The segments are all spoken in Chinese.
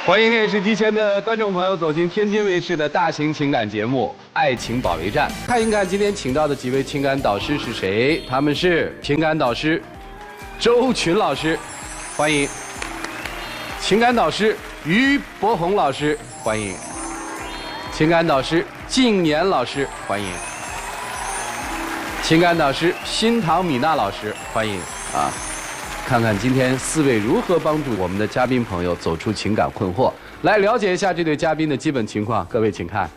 欢迎电视机前的观众朋友走进天津卫视的大型情感节目《爱情保卫战》，看一看今天请到的几位情感导师是谁？他们是情感导师周群老师，欢迎；情感导师于博宏老师，欢迎；情感导师靳年老师，欢迎；情感导师新唐米娜老师，欢迎啊！看看今天4位如何帮助我们的嘉宾朋友走出情感困惑，来了解一下这对嘉宾的基本情况。各位请看。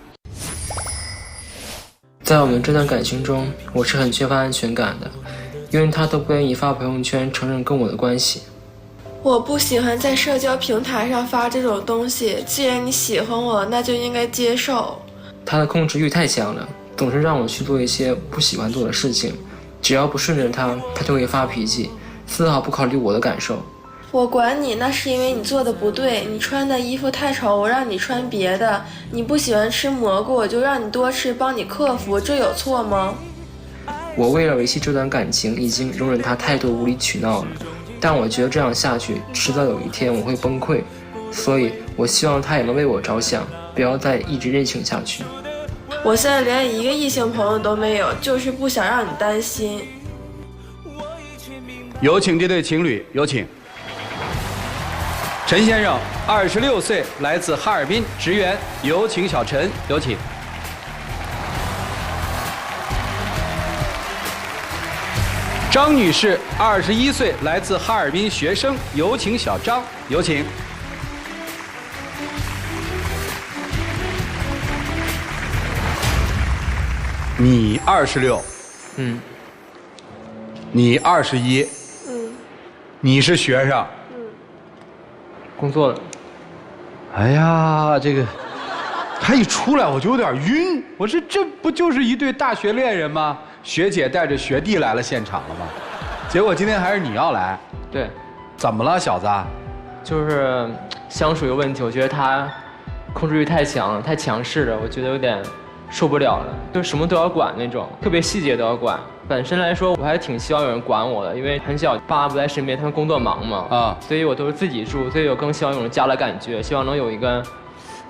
在我们这段感情中，我是很缺乏安全感的，因为他都不愿意发朋友圈承认跟我的关系。我不喜欢在社交平台上发这种东西，既然你喜欢我，那就应该接受。他的控制欲太强了，总是让我去做一些不喜欢做的事情，只要不顺着他，他就会发脾气，丝毫不考虑我的感受。我管你，那是因为你做的不对。你穿的衣服太丑，我让你穿别的。你不喜欢吃蘑菇，我就让你多吃，帮你克服，这有错吗？我为了维系这段感情，已经容忍他太多无理取闹了，但我觉得这样下去，迟早有一天我会崩溃。所以我希望他也能为我着想，不要再一直任性下去。我现在连一个异性朋友都没有，就是不想让你担心。有请这对情侣，有请。陈先生，26岁，来自哈尔滨，职员，有请小陈，有请。张女士，21岁，来自哈尔滨，学生，有请小张，有请。你26，你21，你是学生，工作了。哎呀，这个他一出来我就有点晕。我说这不就是一对大学恋人吗？学姐带着学弟来了现场了吗？结果今天还是你要来。对，怎么了，小子？就是相处有问题，我觉得他控制欲太强了，太强势了，我觉得有点受不了了，就什么都要管那种，特别细节都要管。本身来说，我还挺希望有人管我的，因为很小，爸妈不在身边，他们工作忙嘛，所以我都是自己住，所以我更希望有种家的感觉，希望能有一个，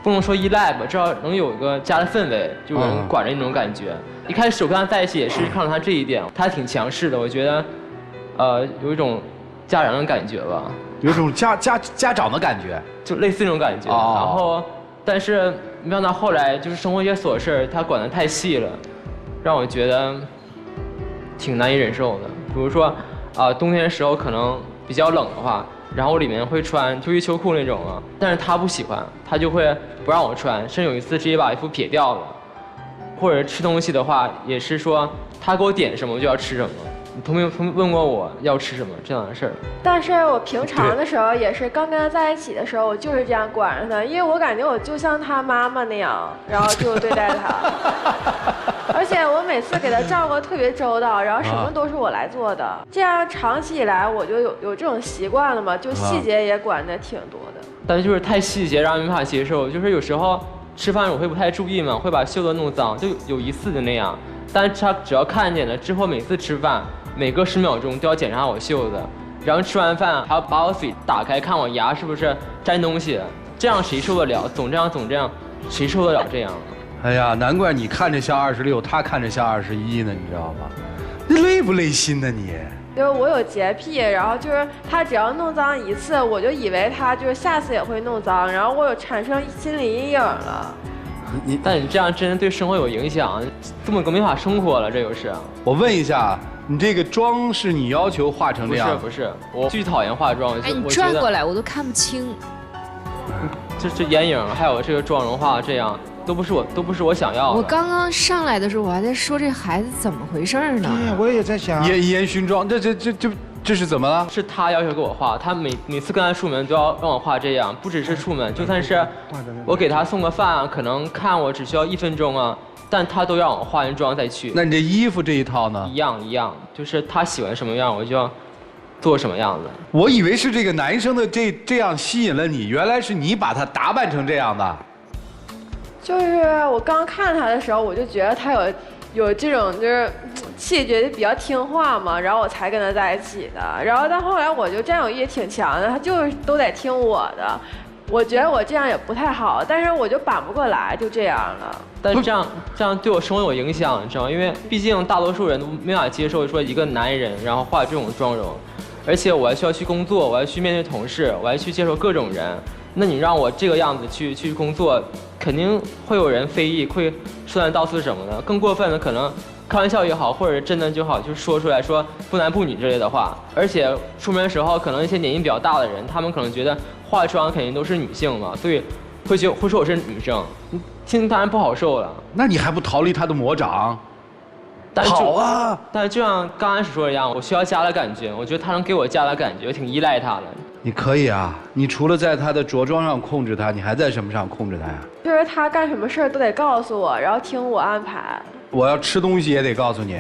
不能说依赖吧，至少能有一个家的氛围，就有人管着那种感觉。一开始我跟他在一起也是看到他这一点，他还挺强势的，我觉得，有一种家长的感觉吧，有一种家长的感觉，就类似这种感觉。然后，但是没想到后来就是生活一些琐事，他管得太细了，让我觉得挺难以忍受的。比如说，冬天的时候可能比较冷的话，然后我里面会穿秋衣秋裤那种啊，但是他不喜欢，他就会不让我穿，甚至有一次直接把衣服撇掉了。或者吃东西的话，也是说他给我点什么我就要吃什么。你没有问过我要吃什么这样的事儿？但是我平常的时候也是，刚跟他在一起的时候，我就是这样管着他，因为我感觉我就像他妈妈那样，然后就对待他。而且我每次给他照顾得特别周到，然后什么都是我来做的，这样长期以来我就有这种习惯了嘛，就细节也管得挺多的。但是就是太细节让人没法接受，就是有时候吃饭我会不太注意嘛，会把袖子弄脏，就有一次就那样。但是他只要看见了之后，每次吃饭每隔10秒钟都要检查我袖子，然后吃完饭还要把我嘴打开看我牙是不是沾东西，这样谁受得了？总这样，谁受得了这样？哎呀，难怪你看着像26，他看着像21呢，你知道吗？你累不累心呢你？就是我有洁癖，然后就是他只要弄脏一次，我就以为他就是下次也会弄脏，然后我有产生心理阴影了。但你这样真的对生活有影响，根本没法生活了，这就是。我问一下，你这个妆是你要求化成这样？不是，我巨讨厌化妆。哎，你转过来我都看不清。这眼影还有这个妆容化这样，都不是我想要的。我刚刚上来的时候，我还在说这孩子怎么回事呢？对，我也在想。烟熏妆，这是怎么了？是他要求给我画，他每次跟他出门都要让我画这样，不只是出门，就算是我给他送个饭，可能看我只需要1分钟啊，但他都让我化完妆再去。那你这衣服这一套呢？一样，就是他喜欢什么样，我就要做什么样子。我以为是这个男生的这样吸引了你，原来是你把他打扮成这样的。就是我刚看他的时候，我就觉得他有这种就是气质比较听话嘛，然后我才跟他在一起的。然后到后来我就占有欲挺强的，他就是都得听我的。我觉得我这样也不太好，但是我就扳不过来，就这样了。但这样对我生活有影响，你知道吗？因为毕竟大多数人都没法接受说一个男人然后化这种妆容，而且我还需要去工作，我还去面对同事，我还去接受各种人。那你让我这个样子去工作，肯定会有人非议，会说三道四什么的。更过分的可能开玩笑也好，或者真的就好，就说出来说不男不女之类的话。而且出门的时候，可能一些年纪比较大的人，他们可能觉得化妆肯定都是女性嘛，所以会说我是女生，心当然不好受了。那你还不逃离他的魔掌？好啊！但是就像刚开始说的一样，我需要家的感觉，我觉得他能给我家的感觉，我挺依赖他的。你可以啊，你除了在他的着装上控制他，你还在什么上控制他呀？就是他干什么事儿都得告诉我，然后听我安排。我要吃东西也得告诉你，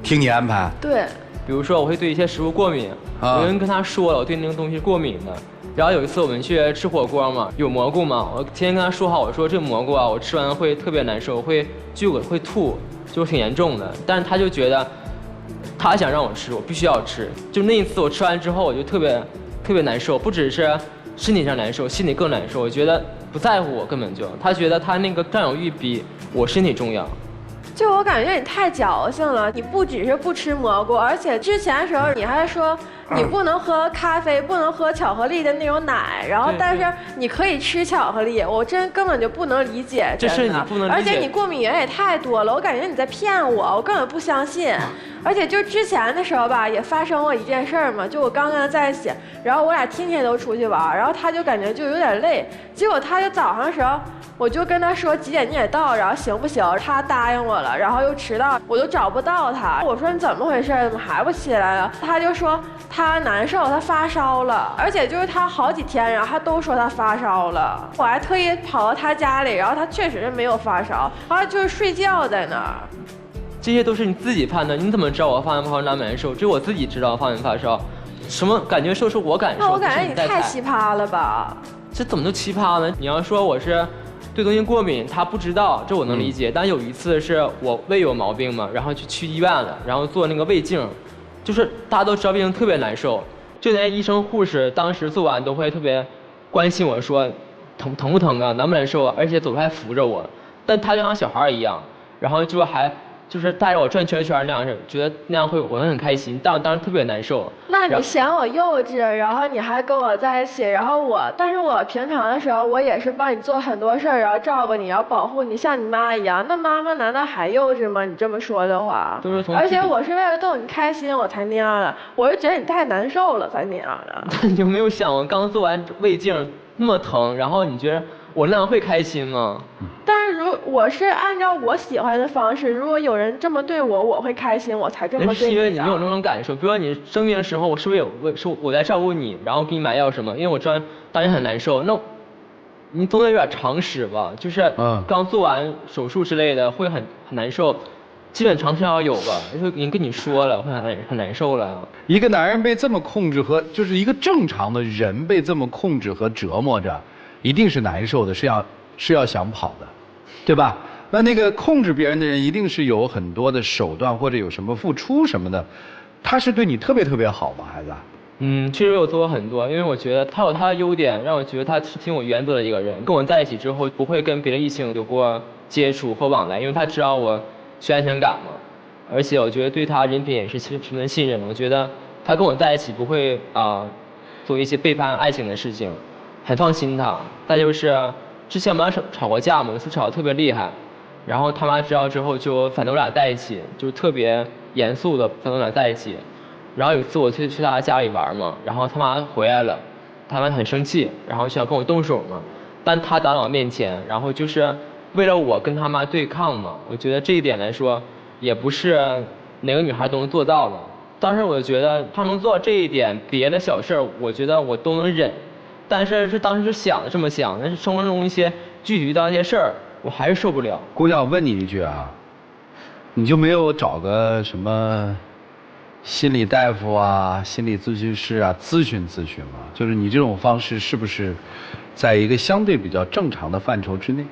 听你安排。对，比如说我会对一些食物过敏，有人跟他说了我对那个东西过敏的。然后有一次我们去吃火锅嘛，有蘑菇嘛，我提前跟他说好，我说这个蘑菇啊，我吃完会特别难受，会剧恶会吐，就挺严重的。但是他就觉得他想让我吃，我必须要吃。就那一次我吃完之后，我就特别难受，不只是身体上难受，心里更难受。我觉得不在乎我，根本就他觉得他那个占有欲比我身体重要。就我感觉你太矫情了，你不只是不吃蘑菇，而且之前的时候你还说你不能喝咖啡，不能喝巧克力的那种奶，然后但是你可以吃巧克力，我真根本就不能理解，这是你不能理解，而且你过敏源也太多了，我感觉你在骗我，我根本不相信。而且就之前的时候吧，也发生过一件事儿嘛，就我刚跟他在一起，然后我俩天天都出去玩，然后他就感觉就有点累，结果他就早上的时候，我就跟他说几点你得到，然后行不行？他答应我了，然后又迟到，我都找不到他。我说你怎么回事？怎么还不起来了？他就说他难受，他发烧了，而且就是他好几天，然后他都说他发烧了。我还特意跑到他家里，然后他确实是没有发烧，然后就是睡觉在那儿。这些都是你自己判断，你怎么知道我发烧哪难受？只有我自己知道发没发烧，什么感觉受是我感受。那我感觉你太奇葩了吧？这怎么就奇葩呢？你要说我是对东西过敏，他不知道，这我能理解。但有一次是我胃有毛病嘛，然后去医院了，然后做那个胃镜，就是大家都知道胃镜特别难受，就连医生护士当时做完都会特别关心我说疼不疼啊，难不难受啊，而且走路还扶着我，但他就像小孩一样，然后就还就是带着我转圈圈那样，觉得那样我会很开心，但我当时特别难受。那你嫌我幼稚，然后你还跟我在一起，然后但是我平常的时候我也是帮你做很多事儿，然后照顾你，然后保护你，像你妈一样。那妈妈难道还幼稚吗？你这么说的话，而且我是为了逗你开心我才那样的，我是觉得你太难受了才那样的。你有没有想我刚做完胃镜那么疼，然后你觉得我那样会开心吗？但是我是按照我喜欢的方式，如果有人这么对我，我会开心，我才这么对你。是因为你没有那种感受，比如说你生病的时候，我是不是我在照顾你，然后给你买药什么？因为我知道当时很难受，那你总得有点常识吧？就是刚做完手术之类的会很难受，基本常识要有吧？就已经跟你说了，会很难受了。一个男人被这么控制和就是一个正常的人被这么控制和折磨着，一定是难受的，是要想跑的，对吧？那个控制别人的人一定是有很多的手段或者有什么付出什么的，他是对你特别好吗，孩子？确实有做过很多，因为我觉得他有他的优点，让我觉得他是挺有原则的一个人。跟我在一起之后，不会跟别的异性有过接触或往来，因为他知道我需要安全感嘛。而且我觉得对他人品也是十分信任。我觉得他跟我在一起不会做一些背叛爱情的事情，很放心他。再就是之前我们俩吵过架嘛，有一次吵得特别厉害，然后他妈知道之后就反正我俩在一起，就是特别严肃的反正我俩在一起。然后有一次我去他家里玩嘛，然后他妈回来了，他妈很生气，然后想跟我动手嘛，但他挡我面前，然后就是为了我跟他妈对抗嘛。我觉得这一点来说，也不是哪个女孩都能做到的。当时我觉得他能做到这一点，别的小事我觉得我都能忍。但是当时想的这么想，但是生活中一些具体遇到一些事儿，我还是受不了。姑娘，我问你一句啊，你就没有找个什么心理大夫啊、心理咨询师啊咨询吗？就是你这种方式是不是在一个相对比较正常的范畴之内？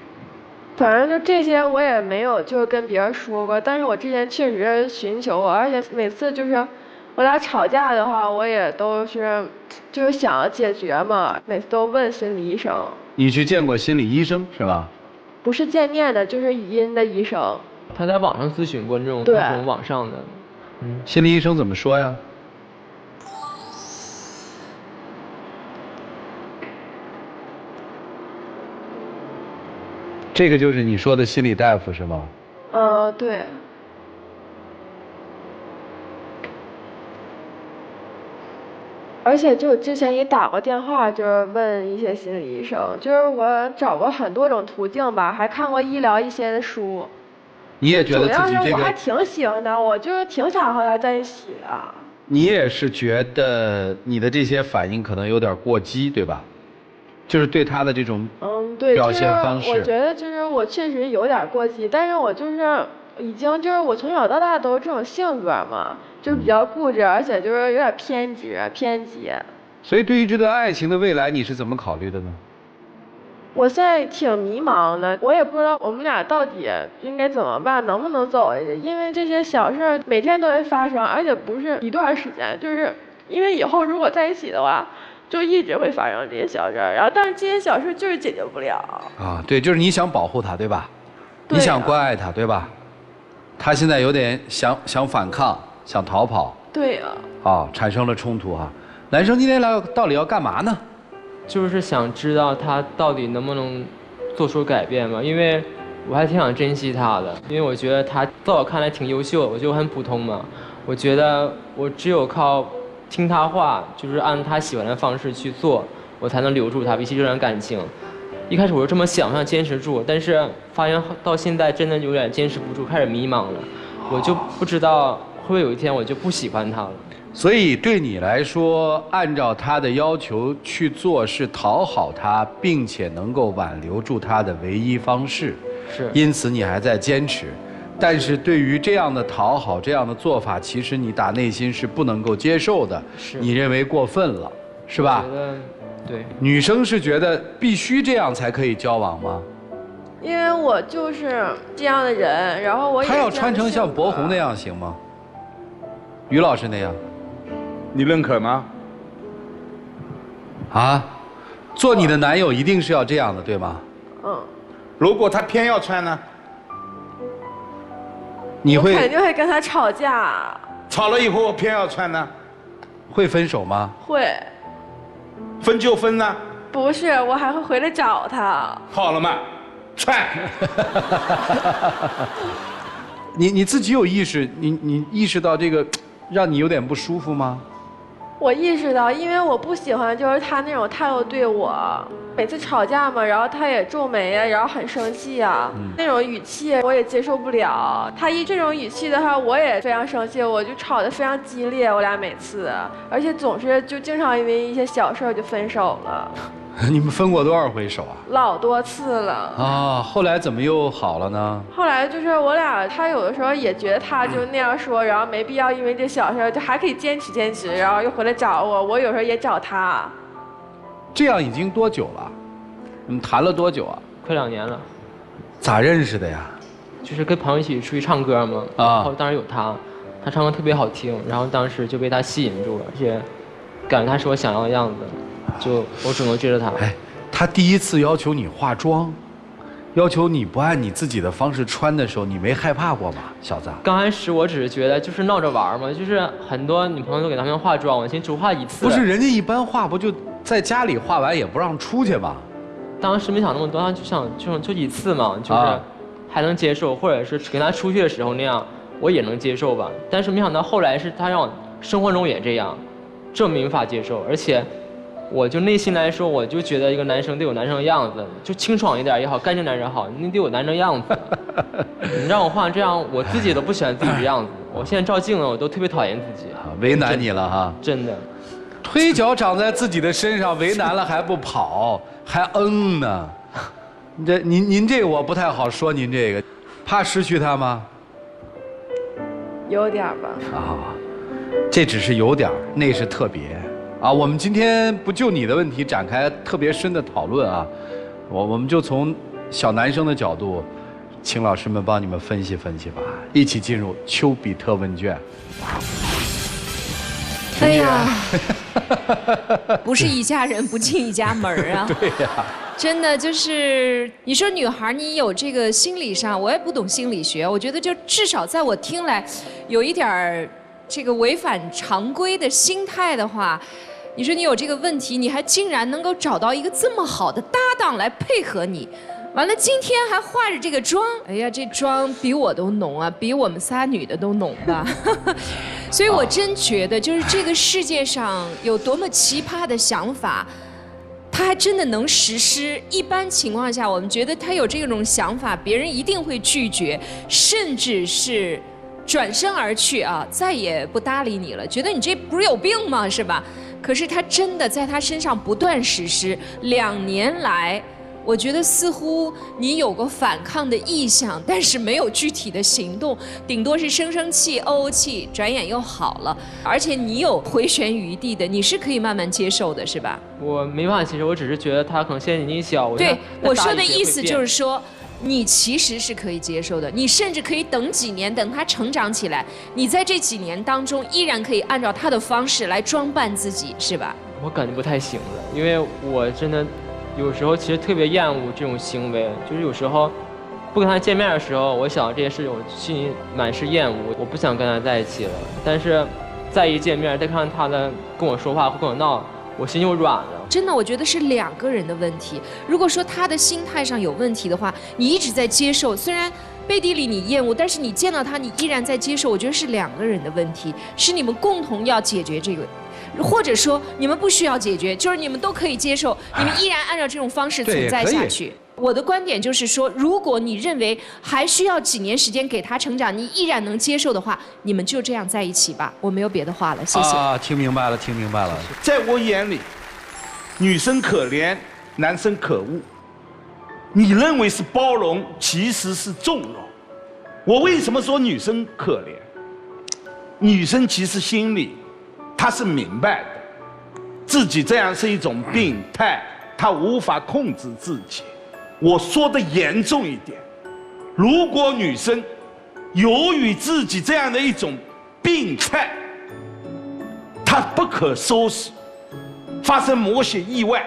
反正就这些我也没有就是跟别人说过，但是我之前确实寻求过，而且每次就是我俩吵架的话，我也都是就是想要解决嘛，每次都问心理医生。你去见过心理医生是吧？不是见面的，就是语音的医生。他在网上咨询过这种对那种网上的，心理医生怎么说呀？这个就是你说的心理大夫是吗？对。而且就之前也打过电话，就是问一些心理医生，就是我找过很多种途径吧，还看过医疗一些的书。你也觉得自己主要是这个，我还挺喜欢他，我就是挺想和他在一起的。你也是觉得你的这些反应可能有点过激，对吧？就是对他的这种对，表现方式。就是我觉得就是我确实有点过激，但是我就是已经就是我从小到大都是这种性格嘛，就比较固执，而且就是有点偏激。所以对于这段爱情的未来，你是怎么考虑的呢？我现在挺迷茫的，我也不知道我们俩到底应该怎么办，能不能走下去？因为这些小事儿每天都会发生，而且不是一段时间，就是因为以后如果在一起的话，就一直会发生这些小事儿，然后但是这些小事就是解决不了。啊，对，就是你想保护他，对吧？对啊你想关爱他，对吧？他现在有点想反抗，想逃跑，对呀。产生了冲突哈。男生今天来到底要干嘛呢？就是想知道他到底能不能做出改变嘛，因为我还挺想珍惜他的，因为我觉得他在我看来挺优秀，我觉得我很普通嘛，我觉得我只有靠听他话，就是按他喜欢的方式去做，我才能留住他，维系这段感情。一开始我就这么想坚持住，但是发现到现在真的有点坚持不住，开始迷茫了，我就不知道会不会有一天我就不喜欢他了。所以对你来说，按照他的要求去做是讨好他，并且能够挽留住他的唯一方式。是。因此你还在坚持，但是对于这样的讨好、这样的做法，其实你打内心是不能够接受的。是。你认为过分了，是吧？我觉得，对。女生是觉得必须这样才可以交往吗？因为我就是这样的人，然后我也。他要穿成像博红那样行吗？于老师那样？你认可吗？啊，做你的男友一定是要这样的，对吗？如果他偏要穿呢？你会？我肯定会跟他吵架。吵了以后偏要穿呢？会分手吗？会。分就分呢？不是，我还会回来找他。好了嘛，穿。你自己有意识，你意识到这个让你有点不舒服吗？我意识到，因为我不喜欢就是他那种态度对我，每次吵架嘛，然后他也皱眉呀，然后很生气呀，那种语气我也接受不了。他一这种语气的话，我也非常生气，我就吵得非常激烈，我俩每次，而且总是就经常因为一些小事就分手了。你们分过多少回手啊？老多次了啊！后来怎么又好了呢？后来就是我俩，他有的时候也觉得他就那样说，然后没必要因为这小事就还可以坚持，然后又回来找我，我有时候也找他。这样已经多久了？你们谈了多久啊？快2年了。咋认识的呀？就是跟朋友一起出去唱歌嘛，然后当时有他唱歌特别好听，然后当时就被他吸引住了，而且感觉他是我想要的样子。就我主动追着他。哎，他第一次要求你化妆，要求你不按你自己的方式穿的时候，你没害怕过吗，小子？刚开始我只是觉得就是闹着玩嘛，就是很多女朋友都给他们化妆，我先只化一次。不是，人家一般化不就在家里化完也不让出去吗？当时没想那么多，就想就一次嘛，就是还能接受，或者是跟他出去的时候那样，我也能接受吧。但是没想到后来是他让我生活中也这样，这没法接受，而且。我就内心来说，我就觉得一个男生得有男生的样子，就清爽一点也好，干净点也好，你得有男生样子。你让我画这样，我自己都不喜欢自己的样子。我现在照镜子，我都特别讨厌自己。为难你了哈，真的。推脚长在自己的身上，为难了还不跑，还呢？您这个我不太好说，您这个怕失去他吗？有点吧。这只是有点，那是特别。我们今天不就你的问题展开特别深的讨论啊，我们就从小男生的角度，请老师们帮你们分析分析吧，一起进入丘比特问卷。哎呀，不是一家人不进一家门啊。对呀。真的就是你说女孩，你有这个心理上，我也不懂心理学，我觉得就至少在我听来，有一点儿这个违反常规的心态的话，你说你有这个问题，你还竟然能够找到一个这么好的搭档来配合你，完了今天还化着这个妆，哎呀，这妆比我都浓啊，比我们仨女的都浓吧。所以我真觉得，就是这个世界上有多么奇葩的想法。他还真的能实施。一般情况下，我们觉得他有这种想法，别人一定会拒绝，甚至是转身而去啊，再也不搭理你了，觉得你这不是有病吗？是吧？可是他真的在他身上不断实施，2年来。我觉得似乎你有过反抗的意向，但是没有具体的行动，顶多是生生气、怄怄气，转眼又好了。而且你有回旋余地的，你是可以慢慢接受的，是吧？我没办法接受，我只是觉得他可能现在年纪小。对，我说的意思就是说，你其实是可以接受的，你甚至可以等几年，等他成长起来，你在这几年当中依然可以按照他的方式来装扮自己，是吧？我感觉不太行了，因为我真的。有时候其实特别厌恶这种行为，就是有时候不跟他见面的时候，我想这些事情，我心里满是厌恶，我不想跟他在一起了。但是再一见面，再看他的跟我说话或跟我闹，我心就软了。真的，我觉得是2个人的问题。如果说他的心态上有问题的话，你一直在接受，虽然背地里你厌恶，但是你见到他，你依然在接受。我觉得是2个人的问题，是你们共同要解决这个。或者说你们不需要解决，就是你们都可以接受，你们依然按照这种方式存在下去。我的观点就是说，如果你认为还需要几年时间给他成长，你依然能接受的话，你们就这样在一起吧。我没有别的话了，谢谢。啊，听明白了，听明白了。在我眼里，女生可怜，男生可恶。你认为是包容，其实是纵容。我为什么说女生可怜？女生其实心里。他是明白的，自己这样是一种病态，他无法控制自己。我说的严重一点，如果女生由于自己这样的一种病态，她不可收拾，发生某些意外，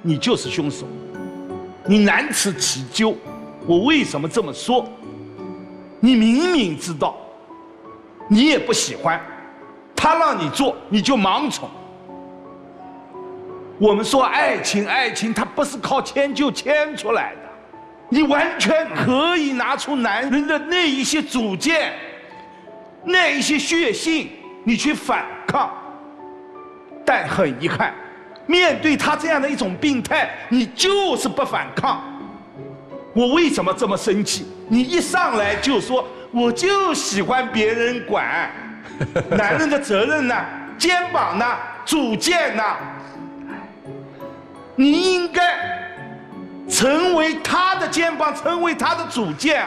你就是凶手，你难辞其咎。我为什么这么说？你明明知道，你也不喜欢。他让你做，你就盲从。我们说爱情，爱情它不是靠牵就牵出来的，你完全可以拿出男人的那一些主见，那一些血性，你去反抗。但很遗憾，面对他这样的一种病态，你就是不反抗。我为什么这么生气？你一上来就说，我就喜欢别人管。男人的责任呢？肩膀呢？主见呢？你应该成为他的肩膀，成为他的主见。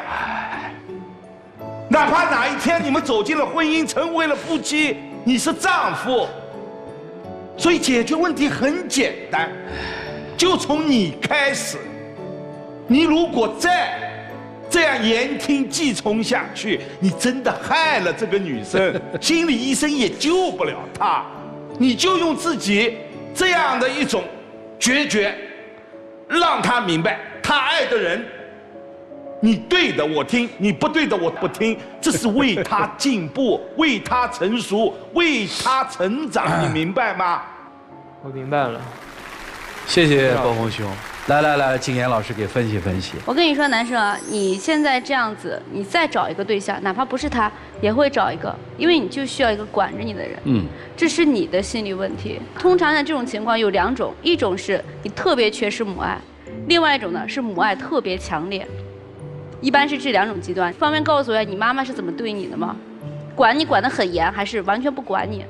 哪怕哪一天你们走进了婚姻，成为了夫妻，你是丈夫。所以解决问题很简单，就从你开始。你如果再这样言听计从下去，你真的害了这个女生，心理医生也救不了她。你就用自己这样的一种决绝，让她明白，她爱的人，你对的我听，你不对的我不听，这是为她进步，为她成熟，为她成长，你明白吗？我明白了，谢谢包红兄。来，金妍老师给分析分析。我跟你说，男生啊，你现在这样子，你再找一个对象，哪怕不是他，也会找一个，因为你就需要一个管着你的人。这是你的心理问题。通常呢，这种情况有2种，一种是你特别缺失母爱，另外一种呢是母爱特别强烈。一般是这2种极端。方便告诉我，你妈妈是怎么对你的吗？管你管得很严，还是完全不管你？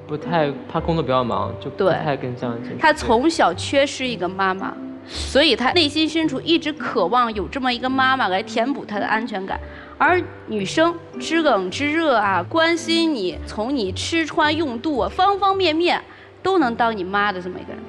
不太，他工作比较忙，就不太跟这样。他从小缺失一个妈妈。所以他内心深处一直渴望有这么一个妈妈来填补他的安全感，而女生知冷知热啊，关心你，从你吃穿用度啊，方方面面都能当你妈的这么一个人。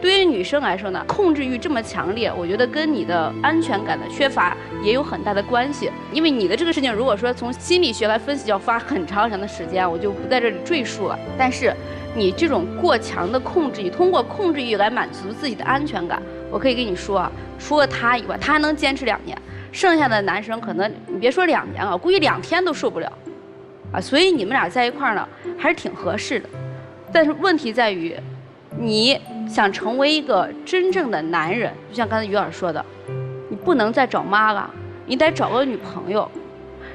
对于女生来说呢，控制欲这么强烈，我觉得跟你的安全感的缺乏也有很大的关系。因为你的这个事情，如果说从心理学来分析，要花很长的时间，我就不在这里赘述了。但是你这种过强的控制欲，通过控制欲来满足自己的安全感，我可以跟你说啊，除了他以外，他还能坚持2年，剩下的男生可能你别说2年了，估计2天都受不了，啊，所以你们俩在一块儿呢，还是挺合适的。但是问题在于，你想成为一个真正的男人，就像刚才于老师说的，你不能再找妈了，你得找个女朋友。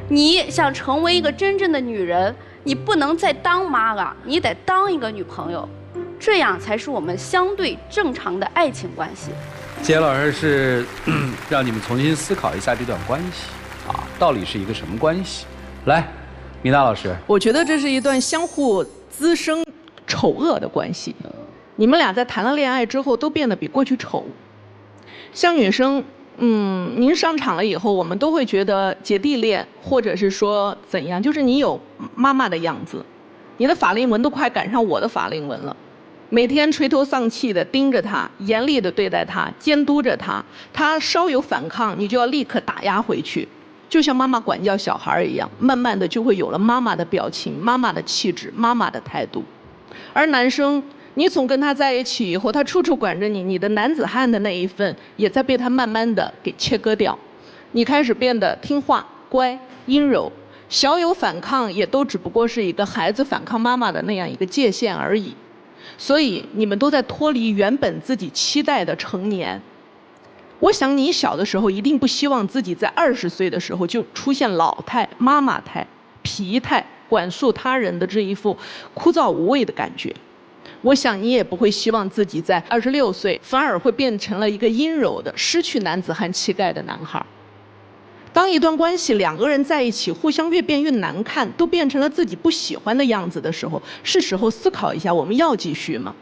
你想成为一个真正的女人，你不能再当妈了，你得当一个女朋友，这样才是我们相对正常的爱情关系。杰老师是让你们重新思考一下这段关系啊，到底是一个什么关系？来，米娜老师，我觉得这是一段相互滋生丑恶的关系。你们俩在谈了恋爱之后，都变得比过去丑。像女生，您上场了以后，我们都会觉得姐弟恋，或者是说怎样，就是你有妈妈的样子，你的法令纹都快赶上我的法令纹了。每天垂头丧气的盯着他，严厉的对待他，监督着他，他稍有反抗，你就要立刻打压回去，就像妈妈管教小孩一样，慢慢的就会有了妈妈的表情、妈妈的气质、妈妈的态度。而男生，你从跟他在一起以后，他处处管着你，你的男子汉的那一份也在被他慢慢的给切割掉，你开始变得听话、乖、阴柔，小有反抗也都只不过是一个孩子反抗妈妈的那样一个界限而已。所以你们都在脱离原本自己期待的成年。我想你小的时候一定不希望自己在20岁的时候就出现老态、妈妈态、皮态、管束他人的这一副枯燥无味的感觉。我想你也不会希望自己在26岁反而会变成了一个阴柔的、失去男子汉气概的男孩。当一段关系2个人在一起，互相越变越难看，都变成了自己不喜欢的样子的时候，是时候思考一下，我们要继续吗？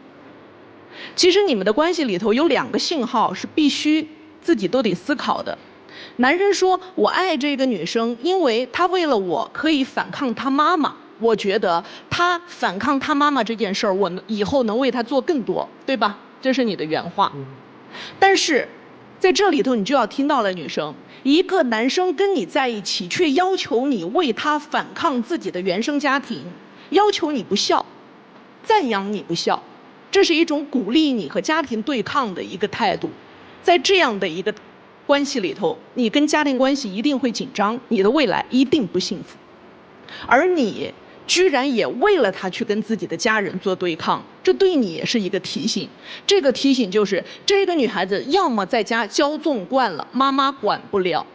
其实你们的关系里头有2个信号是必须自己都得思考的。男人说我爱这个女生，因为她为了我可以反抗她妈妈，我觉得她反抗她妈妈这件事儿，我以后能为她做更多，对吧？这是你的原话。但是在这里头你就要听到了，女生，一个男生跟你在一起，却要求你为他反抗自己的原生家庭，要求你不孝，赞扬你不孝，这是一种鼓励你和家庭对抗的一个态度。在这样的一个关系里头，你跟家庭关系一定会紧张，你的未来一定不幸福。而你居然也为了他去跟自己的家人做对抗，这对你也是一个提醒。这个提醒就是，这个女孩子要么在家骄纵惯了，妈妈管不了，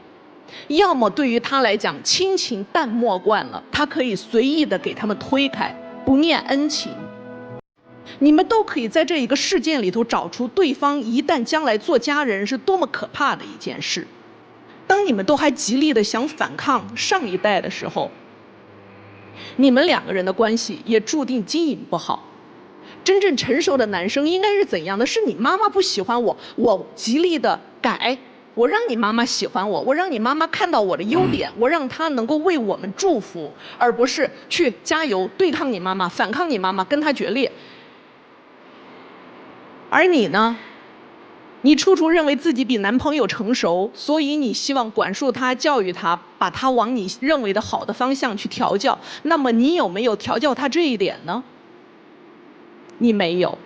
要么对于她来讲亲情淡漠惯了，她可以随意的给他们推开，不念恩情。你们都可以在这一个事件里头找出对方一旦将来做家人是多么可怕的一件事。当你们都还极力的想反抗上一代的时候，你们2个人的关系也注定经营不好。真正成熟的男生应该是怎样的？是你妈妈不喜欢我，我极力的改，我让你妈妈喜欢我，我让你妈妈看到我的优点，我让她能够为我们祝福，而不是去加油对抗你妈妈、反抗你妈妈，跟她决裂。而你呢？你处处认为自己比男朋友成熟，所以你希望管束他、教育他，把他往你认为的好的方向去调教。那么你有没有调教他这一点呢？你没有。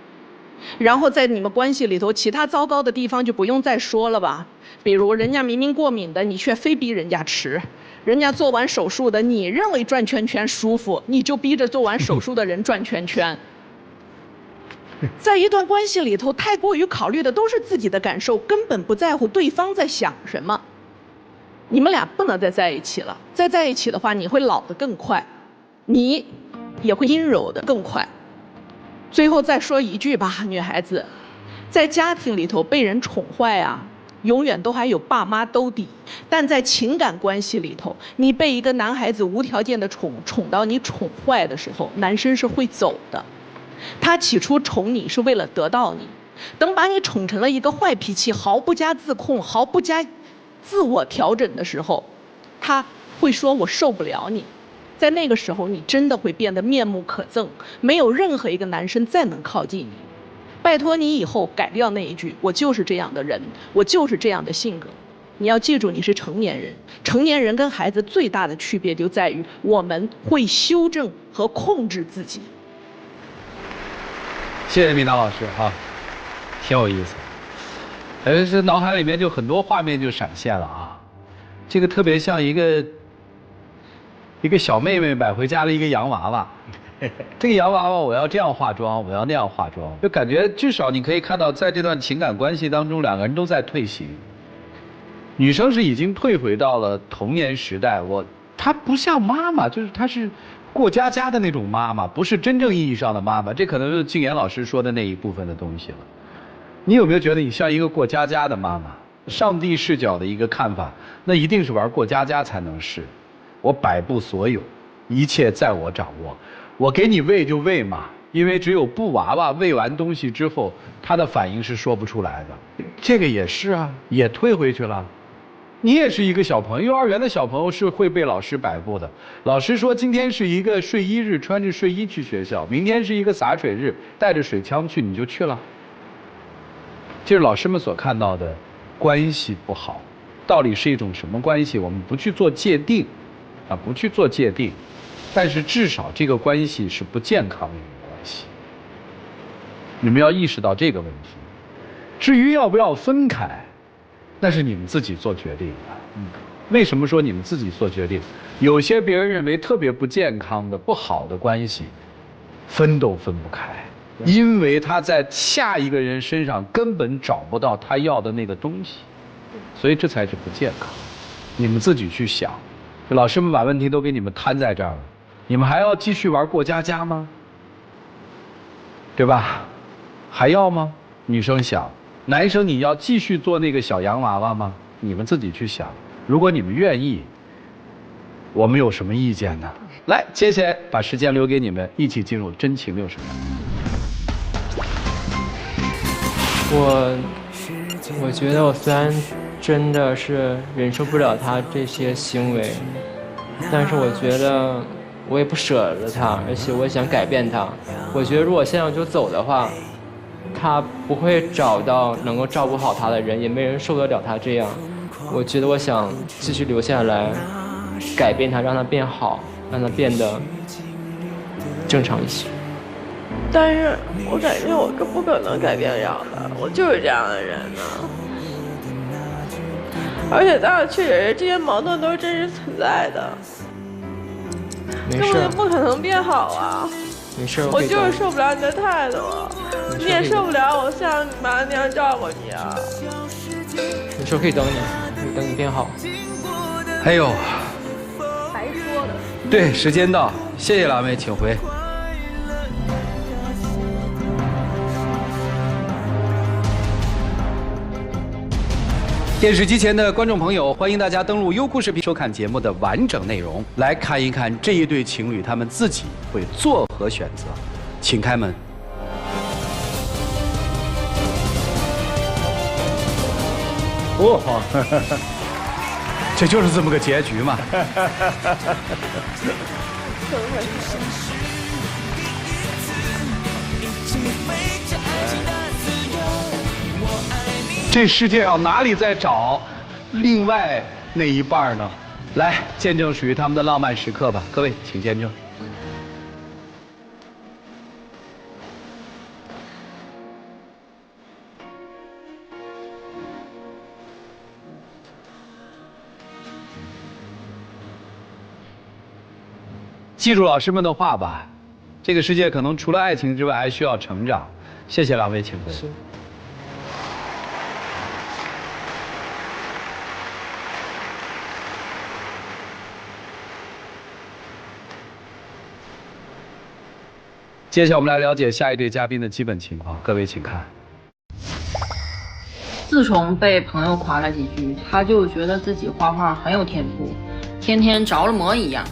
然后在你们关系里头，其他糟糕的地方就不用再说了吧。比如人家明明过敏的，你却非逼人家吃；人家做完手术的，你认为转圈圈舒服，你就逼着做完手术的人转圈圈。在一段关系里头，太过于考虑的都是自己的感受，根本不在乎对方在想什么。你们俩不能再在一起了，再在一起的话，你会老得更快，你也会阴柔的更快。最后再说一句吧，女孩子，在家庭里头被人宠坏啊，永远都还有爸妈兜底，但在情感关系里头，你被一个男孩子无条件的宠到你宠坏的时候，男生是会走的。他起初宠你是为了得到你，等把你宠成了一个坏脾气，毫不加自控、毫不加自我调整的时候，他会说我受不了你。在那个时候，你真的会变得面目可憎，没有任何一个男生再能靠近你。拜托你以后改掉那一句我就是这样的人，我就是这样的性格。你要记住，你是成年人，成年人跟孩子最大的区别就在于我们会修正和控制自己。谢谢米娜老师哈，挺有意思。这脑海里面就很多画面就闪现了啊，这个特别像一个小妹妹买回家的一个洋娃娃。这个洋娃娃，我要这样化妆，我要那样化妆，就感觉至少你可以看到，在这段情感关系当中，两个人都在退行。女生是已经退回到了童年时代，她不像妈妈，就是她是过家家的那种妈妈，不是真正意义上的妈妈。这可能是静妍老师说的那一部分的东西了。你有没有觉得你像一个过家家的妈妈？上帝视角的一个看法，那一定是玩过家家才能是。我百步所有，一切在我掌握。我给你喂就喂嘛，因为只有布娃娃喂完东西之后，他的反应是说不出来的。这个也是啊，也退回去了。你也是一个小朋友，幼儿园的小朋友是会被老师摆布的。老师说今天是一个睡衣日，穿着睡衣去学校；明天是一个洒水日，带着水枪去，你就去了。这是老师们所看到的关系不好，到底是一种什么关系？我们不去做界定，不去做界定。但是至少这个关系是不健康的一个关系，你们要意识到这个问题。至于要不要分开，那是你们自己做决定的。为什么说你们自己做决定？有些别人认为特别不健康的、不好的关系，分都分不开，因为他在下一个人身上根本找不到他要的那个东西，所以这才是不健康。你们自己去想，老师们把问题都给你们摊在这儿了。你们还要继续玩过家家吗？对吧？还要吗？女生想，男生你要继续做那个小洋娃娃吗？你们自己去想。如果你们愿意，我们有什么意见呢？来，接下来把时间留给你们，一起进入真情60秒。我觉得我虽然真的是忍受不了他这些行为，但是我觉得我也不舍得他，而且我也想改变他。我觉得如果现在就走的话，他不会找到能够照顾好他的人，也没人受得了他这样。我觉得我想继续留下来，改变他，让他变好，让他变得正常一些。但是我感觉我是不可能改变了的，我就是这样的人呢。而且咱俩确实这些矛盾都是真实存在的，没事，根本就不可能变好啊。没事，我就是受不了你的态度，你也受不了我像你妈那样照顾你啊。没事，可以等你，可以等你变好。还有，白说的。对，时间到，谢谢两位，请回。电视机前的观众朋友，欢迎大家登录优酷视频收看节目的完整内容，来看一看这一对情侣他们自己会作何选择。请开门。哦，这就是这么个结局嘛。这世界上哪里在找另外那一半呢？来，见证属于他们的浪漫时刻吧，各位，请见证。记住老师们的话吧，这个世界可能除了爱情之外，还需要成长。谢谢两位，请回。接下来我们来了解下一对嘉宾的基本情况，各位请看。自从被朋友夸了几句，他就觉得自己画画很有天赋，天天着了魔一样，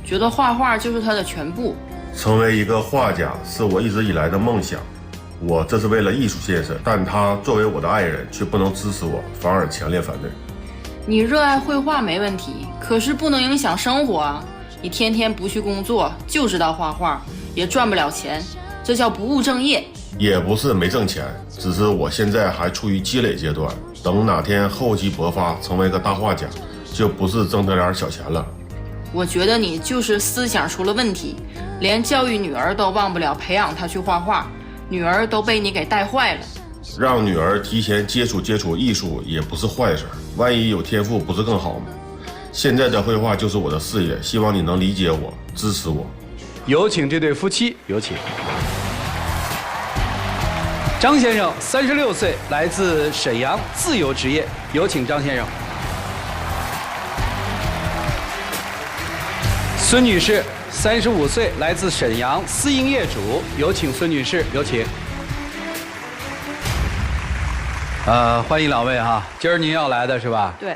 觉得画画就是他的全部。成为一个画家是我一直以来的梦想，我这是为了艺术献身，但他作为我的爱人却不能支持我，反而强烈反对。你热爱绘画没问题，可是不能影响生活啊！你天天不去工作，就知道画画，也赚不了钱，这叫不务正业。也不是没挣钱，只是我现在还处于积累阶段，等哪天厚积薄发成为个大画家，就不是挣这点小钱了。我觉得你就是思想出了问题，连教育女儿都忘不了培养她去画画，女儿都被你给带坏了。让女儿提前接触艺术也不是坏事，万一有天赋不是更好吗？现在的绘画就是我的事业，希望你能理解我，支持我。有请这对夫妻，有请。张先生36岁，来自沈阳，自由职业，有请张先生。孙女士35岁，来自沈阳，私营业主，有请孙女士，有请。欢迎两位哈，今儿您要来的是吧？对，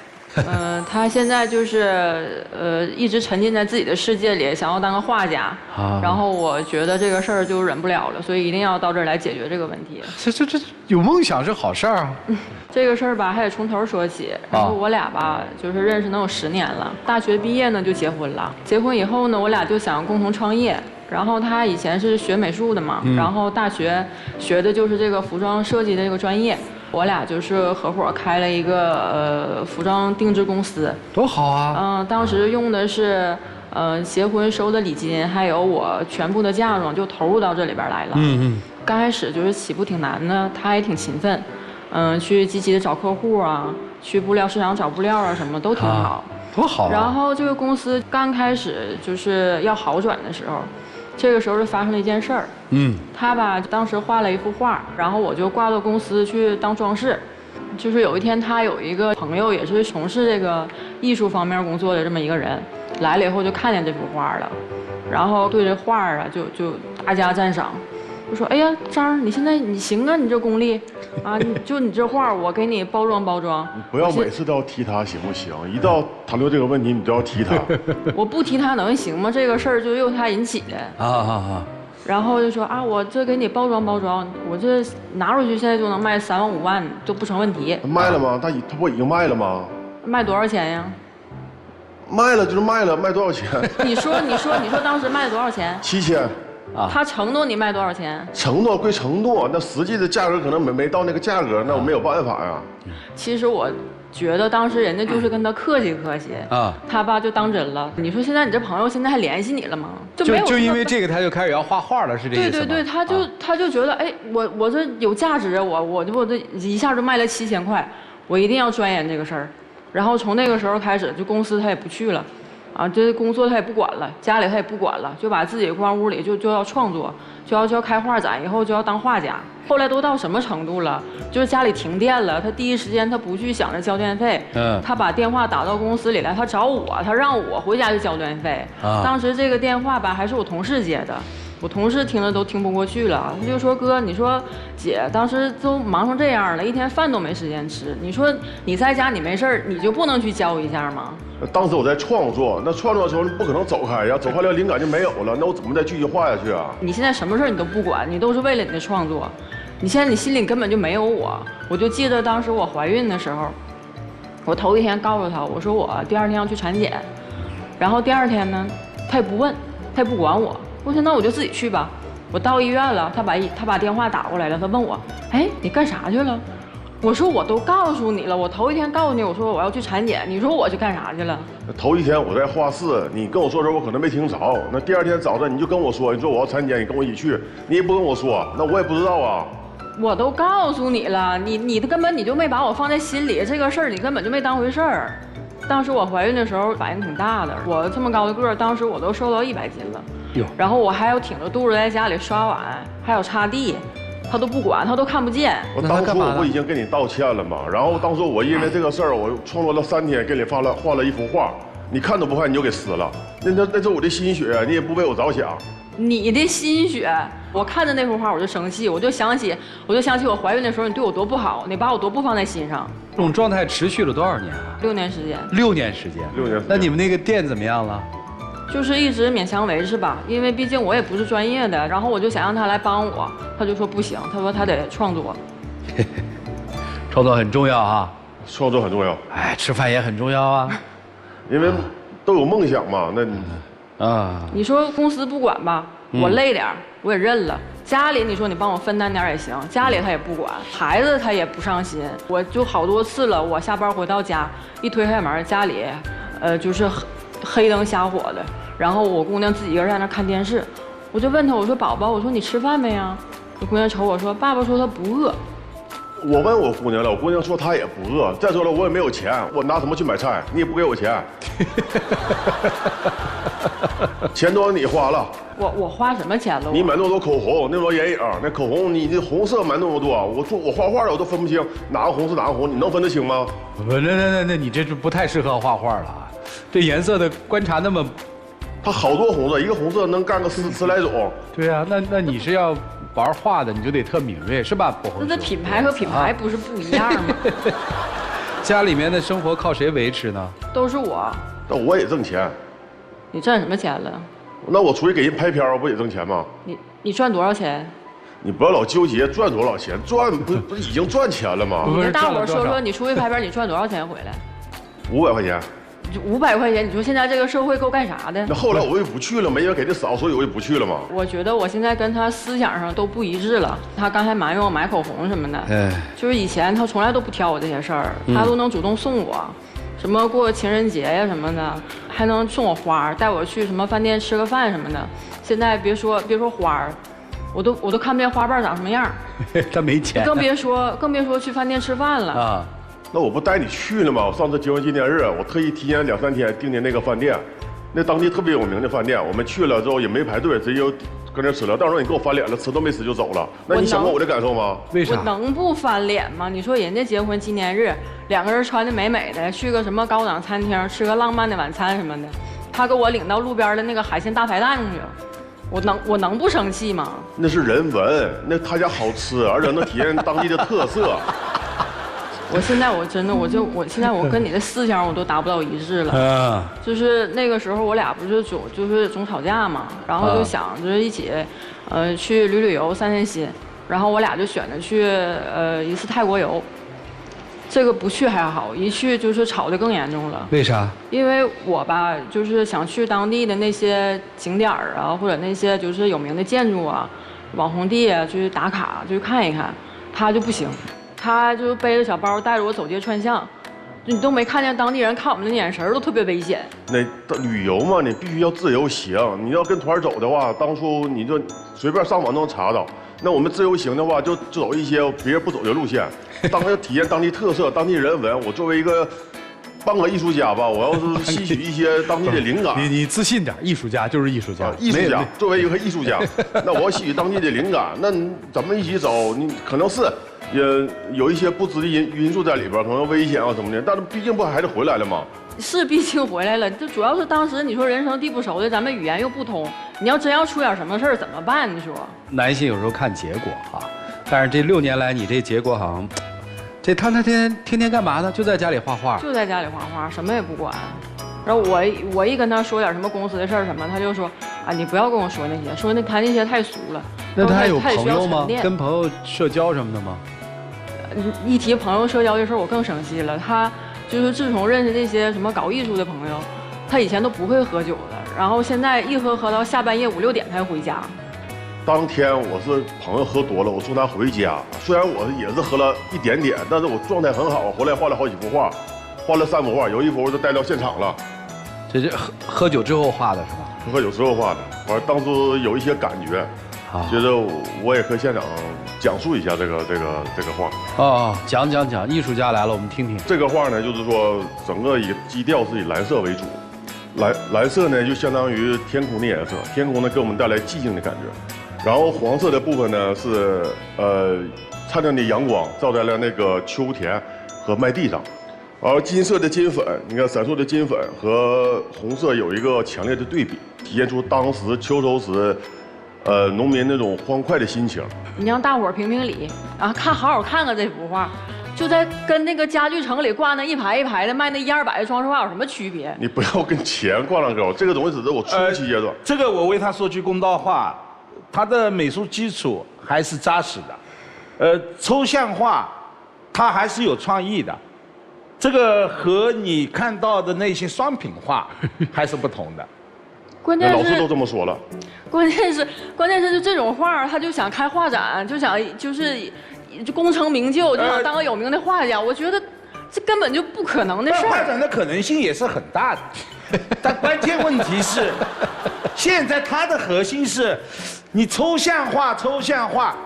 他现在就是一直沉浸在自己的世界里，想要当个画家。然后我觉得这个事儿就忍不了了，所以一定要到这儿来解决这个问题。这有梦想是好事儿啊。这个事儿吧，还得从头说起。然后我俩吧，就是认识能有10年了。大学毕业呢就结婚了，结婚以后呢，我俩就想共同创业。然后他以前是学美术的嘛，然后大学学的就是这个服装设计的这个专业。我俩就是合伙开了一个服装定制公司，多好啊！当时用的是结婚收的礼金，还有我全部的嫁妆就投入到这里边来了。刚开始就是起步挺难的，他也挺勤奋，去积极的找客户啊，去布料市场找布料啊，什么都挺好。多好！然后这个公司刚开始就是要好转的时候。这个时候就发生了一件事儿，他吧当时画了一幅画，然后我就挂到公司去当装饰。就是有一天他有一个朋友也是从事这个艺术方面工作的这么一个人，来了以后就看见这幅画了，然后对这画啊就大加赞赏，就说：“哎呀，张，你现在你行啊，你这功力啊，你这画我给你包装包装。”你不要每次都要提他行不行？一到谈论这个问题，你都要提他。我不提他能行吗？这个事儿就由他引起的。然后就说啊，我这给你包装包装，我这拿出去现在就能卖3万5万都不成问题。卖了吗？他不已经卖了吗？卖多少钱呀？卖了就是卖了，卖多少钱？你说当时卖了多少钱？7000。他承诺你卖多少钱？承诺归承诺，那实际的价格可能没到那个价格，那我没有办法呀。其实我觉得当时人家就是跟他客气客气他吧就当真了。你说现在你这朋友现在还联系你了吗？就因为这个他就开始要画画了，是这意思吗？对，他就觉得哎，我这有价值，我这一下就卖了7000块，我一定要钻研这个事儿。然后从那个时候开始，就公司他也不去了。这工作他也不管了，家里他也不管了，就把自己关屋里就要创作，就要开画展，以后就要当画家。后来都到什么程度了？就是家里停电了，他第一时间他不去想着交电费，他把电话打到公司里来，他找我，他让我回家去交电费。当时这个电话吧还是我同事接的。我同事听了都听不过去了，他就说：“哥，你说姐当时都忙成这样了，一天饭都没时间吃。你说你在家你没事儿，你就不能去教一下吗？”当时我在创作，那创作的时候不可能走开呀，走开了灵感就没有了，那我怎么再继续画下去啊？你现在什么事儿你都不管，你都是为了你的创作，你现在你心里根本就没有我。我就记得当时我怀孕的时候，我头一天告诉他，我说我第2天要去产检，然后第2天呢，他也不问，他也不管我。我说那我就自己去吧。我到医院了，他把电话打过来了，他问我，哎，你干啥去了？我说我都告诉你了，我头一天告诉你，我说我要去产检，你说我去干啥去了？头一天我在画室，你跟我说的时候我可能没听着，那第2天早上你就跟我说，你说我要产检，你跟我一起去，你也不跟我说，那我也不知道啊。我都告诉你了，你根本你就没把我放在心里，这个事儿你根本就没当回事儿。当时我怀孕的时候反应挺大的，我这么高的个儿，当时我都瘦到100斤了。然后我还要挺着肚子在家里刷碗，还有擦地，他都不管，他都看不见。我当初我不已经跟你道歉了吗？然后当初我因为这个事儿，我创作了3天，给你画了一幅画，你看都不看你就给撕了，那是我的心血，你也不为我着想。你的心血，我看着那幅画我就生气，我就想起我怀孕的时候你对我多不好，你把我多不放在心上。这种状态持续了多少年啊？6年时间。6年时间。6年。那你们那个店怎么样了？就是一直勉强维持吧，因为毕竟我也不是专业的，然后我就想让他来帮我，他就说不行，他说他得创作。创作很重要啊，创作很重要。哎，吃饭也很重要啊，因为都有梦想嘛，那你说公司不管吧，我累点儿我也认了。家里你说你帮我分担点儿也行，家里他也不管，孩子他也不上心。我就好多次了，我下班回到家一推开门，家里就是黑灯瞎火的，然后我姑娘自己一个人在那看电视，我就问她，我说宝宝，我说你吃饭没呀？我姑娘瞅我说，爸爸说他不饿。我问我姑娘了，我姑娘说她也不饿。再说了，我也没有钱，我拿什么去买菜？你也不给我钱，钱都让你花了。我花什么钱了？你买那么多口红，那么多眼影，那口红你这红色买那么多，我画画的我都分不清哪个红是哪个红，你能分得清吗？不，那你这是不太适合画画了啊！这颜色的观察那么，它好多红色，一个红色能干个十来种。对啊，那你是要玩画的，你就得特敏锐，是吧？那品牌和品牌不是不一样吗？家里面的生活靠谁维持呢？都是我。那我也挣钱。你赚什么钱了？那我出去给人拍片，不也挣钱吗？你赚多少钱？你不要老纠结赚多少钱，赚不是已经赚钱了吗？你跟大伙说说，你出去拍片你赚多少钱回来？500块钱。 500块钱，你说现在这个社会够干啥的？那后来我又不去了，没人给的少，所以我就不去了嘛。我觉得我现在跟他思想上都不一致了。他刚才埋怨我买口红什么的，就是以前他从来都不挑我这些事儿，他都能主动送我，什么过情人节呀什么的，还能送我花，带我去什么饭店吃个饭什么的。现在别说花，我都看不见花瓣长什么样。他没钱，更别说去饭店吃饭了啊。 那我不带你去了吗？我上次结婚纪念日，我特意提前2、3天订的那个饭店，那当地特别有名的饭店。我们去了之后也没排队，直接就搁那吃了。到时候你给我翻脸了，吃都没吃就走了。那你想过我的感受吗？为啥？我能不翻脸吗？你说人家结婚纪念日，2个人穿的美美的，去个什么高档餐厅吃个浪漫的晚餐什么的，他给我领到路边的那个海鲜大排档去，我能不生气吗？那是人文，那他家好吃，而且能体现当地的特色。我现在我真的我现在我跟你的思想我都达不到一致了。就是那个时候我俩不是总吵架嘛，然后就想就是一起，去旅游散散心，然后我俩就选择去一次泰国游。这个不去还好，一去就是吵得更严重了。为啥？因为我吧，就是想去当地的那些景点啊，或者那些就是有名的建筑啊、网红地啊，去打卡，去看一看。他就不行。 他就背着小包带着我走街串巷，你都没看见当地人看我们的眼神都特别危险。那旅游嘛，你必须要自由行。你要跟团走的话，当初你就随便上网都能查到。那我们自由行的话，就走一些别人不走的路线，要体验当地特色、当地人文。我作为一个半个艺术家吧，我要是吸取一些当地的灵感。你自信点，艺术家就是艺术家。艺术家作为一个艺术家，那我要吸取当地的灵感。那咱们一起走，你可能是。 也有一些不知的因素在里边，可能危险啊什么的，但是毕竟不还是回来了吗？是，毕竟回来了。就主要是当时你说人生地不熟的，咱们语言又不通，你要真要出点什么事儿怎么办？你说？男性有时候看结果哈，但是这6年来你这结果好像，这他天天干嘛呢？就在家里画画。就在家里画画，什么也不管。然后我一跟他说点什么公司的事儿什么，他就说啊，你不要跟我说那些，说他那些太俗了。那他有朋友吗？跟朋友社交什么的吗？ 一提朋友社交这事儿，我更生气了。他就是自从认识这些什么搞艺术的朋友，他以前都不会喝酒的，然后现在一喝到下半夜5、6点才回家。当天我是朋友喝多了，我送他回家。虽然我也是喝了一点点，但是我状态很好。回来画了好几幅画，画了3幅画，有一幅就带到现场了。这是喝酒之后画的是吧？喝酒之后画的，完当时有一些感觉。 觉得我也可以现场讲述一下这个画。哦，讲，艺术家来了，我们听听。这个画呢，就是说整个基调是以蓝色为主，蓝色呢就相当于天空的颜色，天空呢给我们带来寂静的感觉。然后黄色的部分呢是灿烂的阳光照在了那个秋田和麦地上，而金色的金粉，你看闪烁的金粉和红色有一个强烈的对比，体现出当时秋收时。 农民那种欢快的心情，你让大伙儿评评理啊，好好看看这幅画，就在跟那个家具城里挂那一排一排的卖那100、200的装饰画有什么区别？你不要跟钱挂上钩，这个东西只是我初期阶段。这个我为他说句公道话，他的美术基础还是扎实的，抽象画他还是有创意的，这个和你看到的那些商品画还是不同的。关键是老师都这么说了。关键是就这种画，他就想开画展，就想就功成名就，就想当个有名的画家。我觉得这根本就不可能的事儿。画展的可能性也是很大的，但关键问题是，现在它的核心是，你抽象画，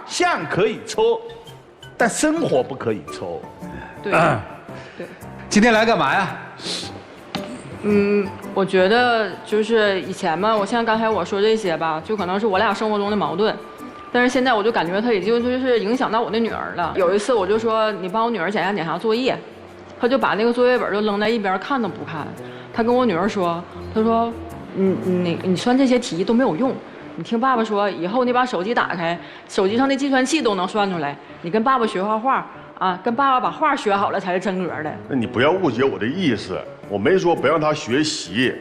象可以抽，但生活不可以抽。对，对。今天来干嘛呀？我觉得就是以前嘛，像刚才我说这些吧，就可能是我俩生活中的矛盾，但是现在我就感觉他已经就是影响到我的女儿了。有一次我就说你帮我女儿检查作业，他就把那个作业本就扔在一边，看都不看。他跟我女儿说，他说你算这些题都没有用，你听爸爸说，以后你把手机打开，手机上的计算器都能算出来。你跟爸爸学画画啊，跟爸爸把画学好了才是真格的。那你不要误解我的意思，我没说不让他学习，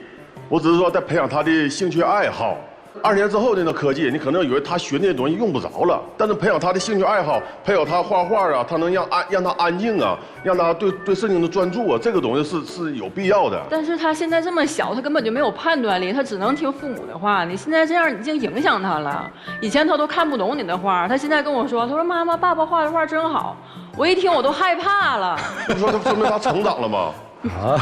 我只是说在培养他的兴趣爱好。2年之后的那科技，你可能以为他学那些东西用不着了，但是培养他的兴趣爱好，培养他画画啊，他能让他安静啊，让他对事情的专注啊，这个东西是有必要的。但是他现在这么小，他根本就没有判断力，他只能听父母的话。你现在这样已经影响他了。以前他都看不懂你的画，他现在跟我说，他说妈妈，爸爸画的画真好。我一听我都害怕了。你说他说明他成长了吗？啊。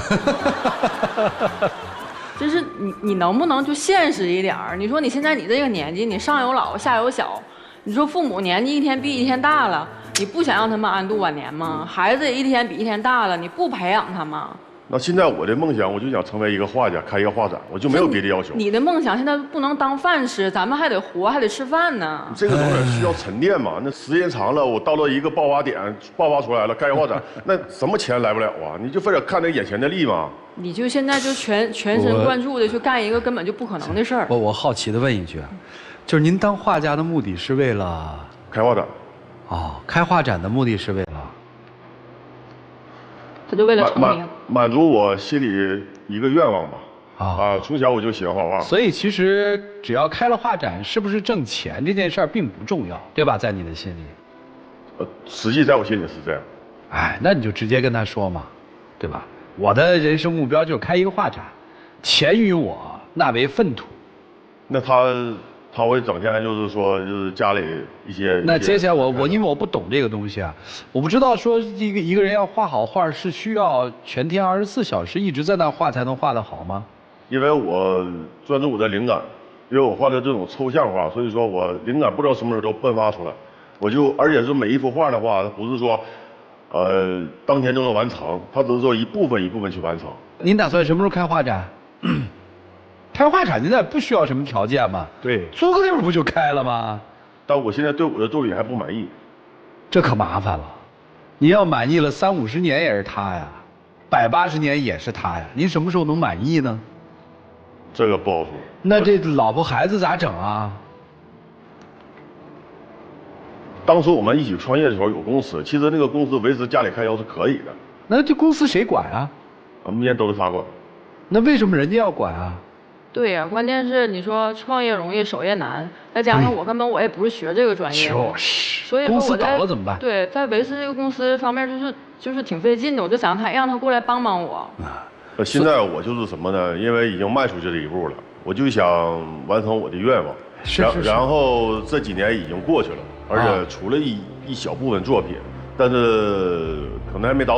就是你能不能就现实一点儿？你说你现在你这个年纪，你上有老下有小，你说父母年纪一天比一天大了，你不想让他们安度晚年吗？孩子也一天比一天大了，你不培养他吗？那现在我的梦想，我就想成为一个画家，开一个画展，我就没有别的要求。你的梦想现在不能当饭吃，咱们还得活，还得吃饭呢。这个东西需要沉淀嘛，那时间长了，我到了一个爆发点，爆发出来了，开画展，那什么钱来不了啊？你就非得看那眼前的利吗？你就现在就全神贯注的去干一个根本就不可能的事儿。我好奇的问一句啊，就是您当画家的目的是为了开画展？哦，开画展的目的是为了？他就为了成名，满足我心里一个愿望吧。啊，从小我就喜欢画画。所以其实只要开了画展，是不是挣钱这件事儿并不重要，对吧？在你的心里？实际在我心里是这样。哎，那你就直接跟他说嘛，对吧？我的人生目标就是开一个画展，钱于我纳为粪土。那他会整天就是说就是家里一些。那接下来我因为我不懂这个东西啊，我不知道说一个人要画好画是需要全天24小时一直在那画才能画得好吗？因为我专注我的灵感，因为我画的这种抽象画，所以说我灵感不知道什么时候都迸发出来，而且是每一幅画的话，它不是说。当天就能完成，他只是说一部分一部分去完成。您打算什么时候开画展？开画展现在不需要什么条件嘛？对，租个地方不就开了吗？但我现在对我的作品还不满意，这可麻烦了。您要满意了，30-50年也是他呀，180年也是他呀，您什么时候能满意呢？这个不好说。那这老婆孩子咋整啊？当时我们一起创业的时候有公司，其实那个公司维持家里开销是可以的。那这公司谁管啊？目前都是他管。那为什么人家要管啊？对呀，关键是你说创业容易守业难，再加上我也不是学这个专业，就是所以公司倒了怎么办？对，在维持这个公司方面就是挺费劲的，我就想让他过来帮帮我。现在我就是什么呢？因为已经迈出去这一步了，我就想完成我的愿望。是。然后这几年已经过去了。而且出了一小部分作品，但是可能还没达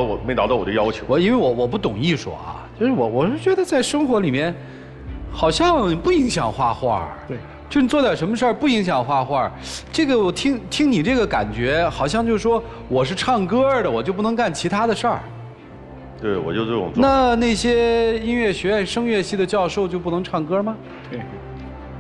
到我的要求。因为我不懂艺术啊，就是我是觉得在生活里面，好像不影响画画。对，就你做点什么事儿不影响画画。这个我听你这个感觉，好像就是说我是唱歌的，我就不能干其他的事儿。对，我就这种。那些音乐学院声乐系的教授就不能唱歌吗？对。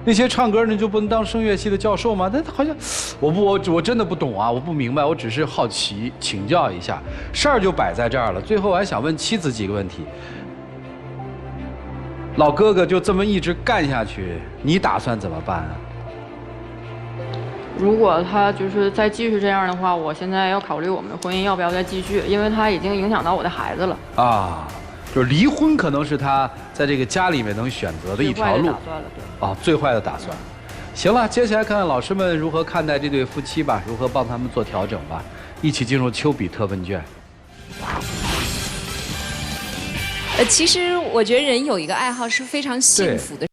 那些唱歌的就不能当声乐系的教授吗？那好像，我真的不懂啊，我不明白，我只是好奇请教一下。事儿就摆在这儿了，最后我还想问妻子几个问题。老哥哥就这么一直干下去，你打算怎么办啊？如果他就是再继续这样的话，我现在要考虑我们的婚姻要不要再继续，因为他已经影响到我的孩子了。啊。就是离婚可能是他在这个家里面能选择的一条路。最坏的打算了，对。啊，最坏的打算。行了，接下来看看老师们如何看待这对夫妻吧，如何帮他们做调整吧。一起进入丘比特问卷。其实我觉得人有一个爱好是非常幸福的。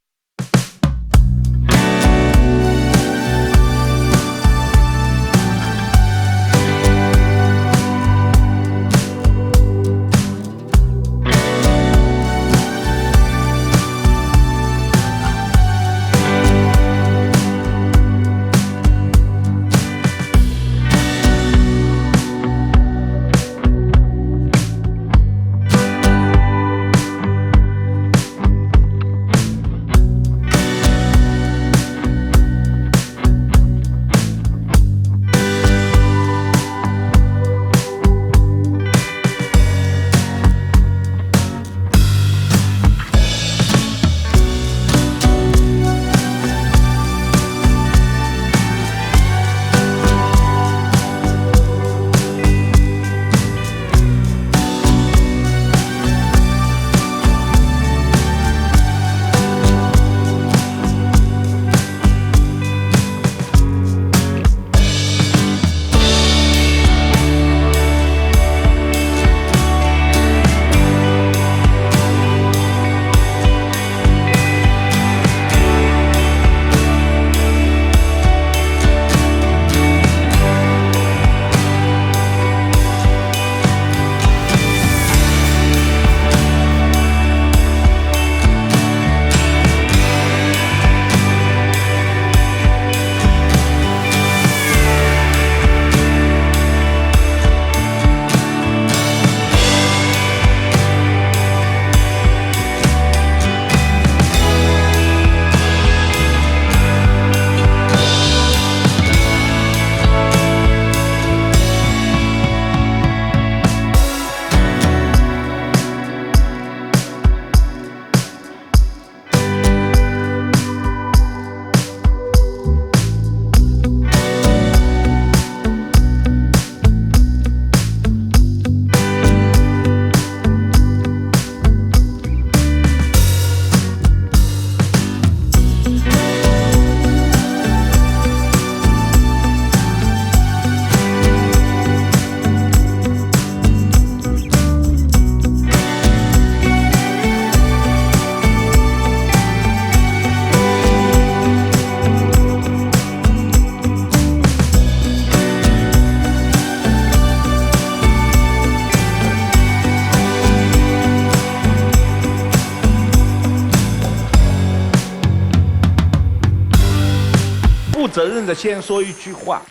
责任的先说一句话，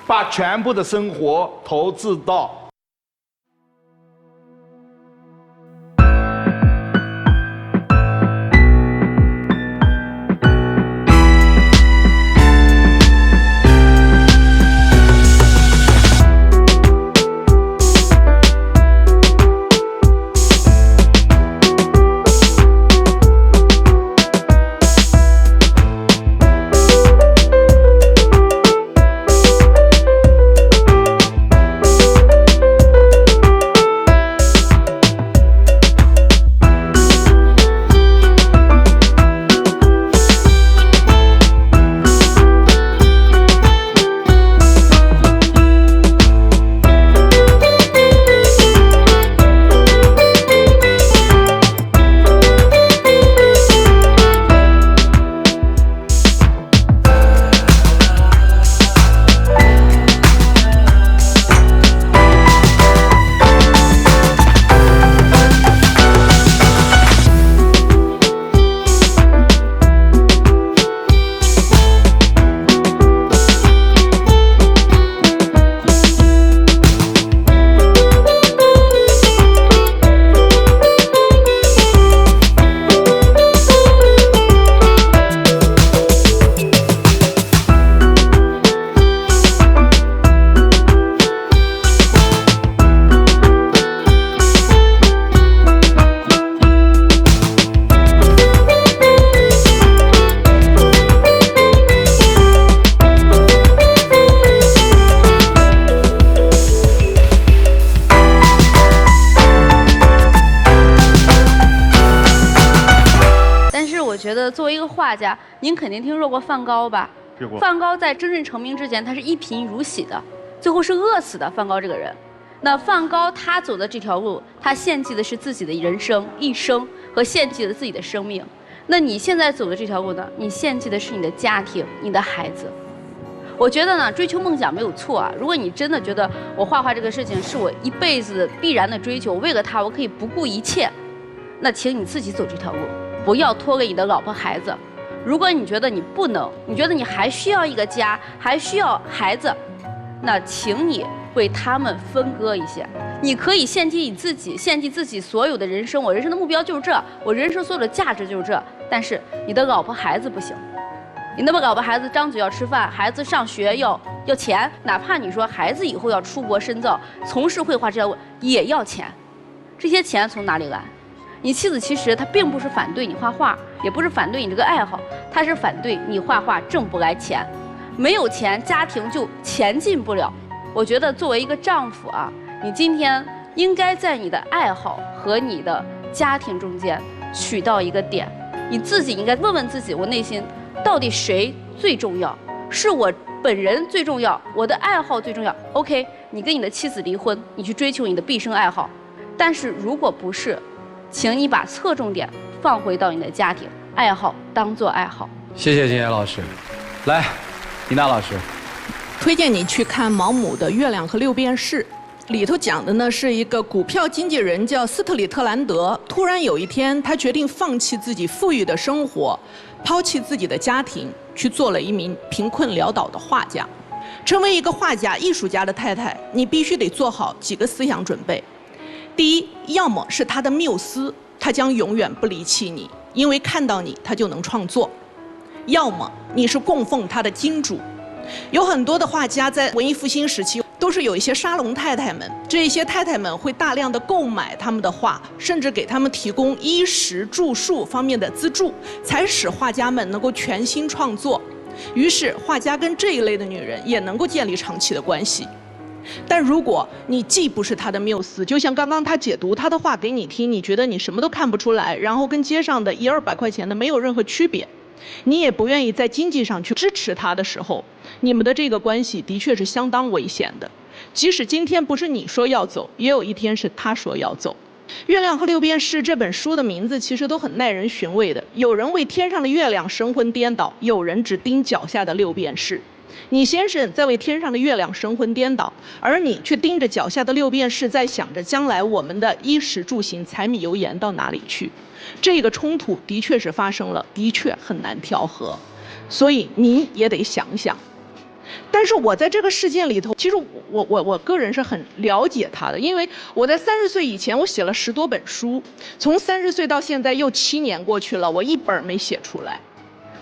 把全部的生活投资到作为一个画家，您肯定听说过梵高吧？听过。梵高在真正成名之前，他是一贫如洗的，最后是饿死的。梵高这个人，那梵高他走的这条路，他献祭的是自己的人生一生和献祭了自己的生命。那你现在走的这条路呢？你献祭的是你的家庭、你的孩子。我觉得呢，追求梦想没有错啊。如果你真的觉得我画画这个事情是我一辈子必然的追求，为了他我可以不顾一切，那请你自己走这条路，不要拖给你的老婆孩子。如果你觉得你不能，你觉得你还需要一个家，还需要孩子，那请你为他们分割一些。你可以献祭你自己，献祭自己所有的人生。我人生的目标就是这，我人生所有的价值就是这。但是你的老婆孩子不行。你那么老婆孩子张嘴要吃饭，孩子上学要钱，哪怕你说孩子以后要出国深造，从事绘画这条路也要钱，这些钱从哪里来？你妻子其实她并不是反对你画画，也不是反对你这个爱好，她是反对你画画挣不来钱，没有钱家庭就前进不了。我觉得作为一个丈夫啊，你今天应该在你的爱好和你的家庭中间取到一个点，你自己应该问问自己，我内心到底谁最重要？是我本人最重要，我的爱好最重要。OK， 你跟你的妻子离婚，你去追求你的毕生爱好。但是如果不是，请你把侧重点放回到你的家庭，爱好当做爱好。谢谢金岩老师，来，倪娜老师，推荐你去看毛姆的《月亮和六便士》。里头讲的呢是一个股票经纪人叫斯特里特兰德，突然有一天他决定放弃自己富裕的生活，抛弃自己的家庭，去做了一名贫困潦倒的画家。成为一个画家、艺术家的太太，你必须得做好几个思想准备。第一，要么是他的缪斯，他将永远不离弃你，因为看到你他就能创作；要么你是供奉他的金主。有很多的画家在文艺复兴时期都是有一些沙龙太太们，这些太太们会大量的购买他们的画，甚至给他们提供衣食住宿方面的资助，才使画家们能够全心创作。于是画家跟这一类的女人也能够建立长期的关系。但如果你既不是他的缪斯，就像刚刚他解读他的画给你听，你觉得你什么都看不出来，然后跟街上的100-200块钱的没有任何区别，你也不愿意在经济上去支持他的时候，你们的这个关系的确是相当危险的。即使今天不是你说要走，也有一天是他说要走。《月亮和六便士》这本书的名字其实都很耐人寻味的，有人为天上的月亮神魂颠倒，有人只盯脚下的六便士。你先生在为天上的月亮神魂颠倒，而你却盯着脚下的六便士，在想着将来我们的衣食住行、柴米油盐到哪里去。这个冲突的确是发生了，的确很难调和。所以您也得想想。但是我在这个事件里头，其实我个人是很了解他的，因为我在30岁以前我写了10多本书，从30岁到现在又7年过去了，我一本没写出来。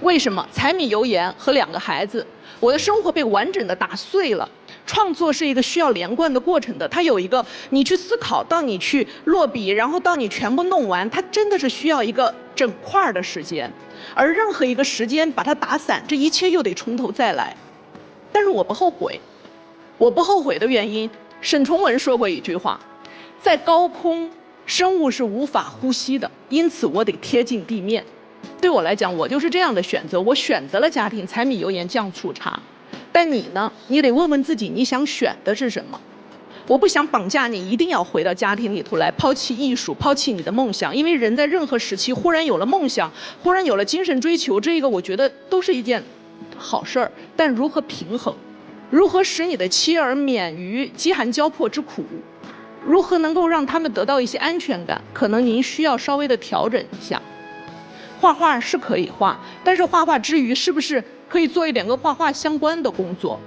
为什么？柴米油盐和2个孩子，我的生活被完整的打碎了。创作是一个需要连贯的过程的，它有一个你去思考到你去落笔，然后到你全部弄完，它真的是需要一个整块的时间，而任何一个时间把它打散，这一切又得从头再来。但是我不后悔，我不后悔的原因，沈从文说过一句话，在高空生物是无法呼吸的，因此我得贴近地面。对我来讲，我就是这样的选择，我选择了家庭，柴米油盐酱醋茶。但你呢？你得问问自己，你想选的是什么？我不想绑架你，一定要回到家庭里头来，抛弃艺术，抛弃你的梦想。因为人在任何时期忽然有了梦想，忽然有了精神追求，这个我觉得都是一件好事儿。但如何平衡？如何使你的妻儿免于饥寒交迫之苦？如何能够让他们得到一些安全感？可能您需要稍微的调整一下。画画是可以画，但是画画之余，是不是可以做一点跟画画相关的工作？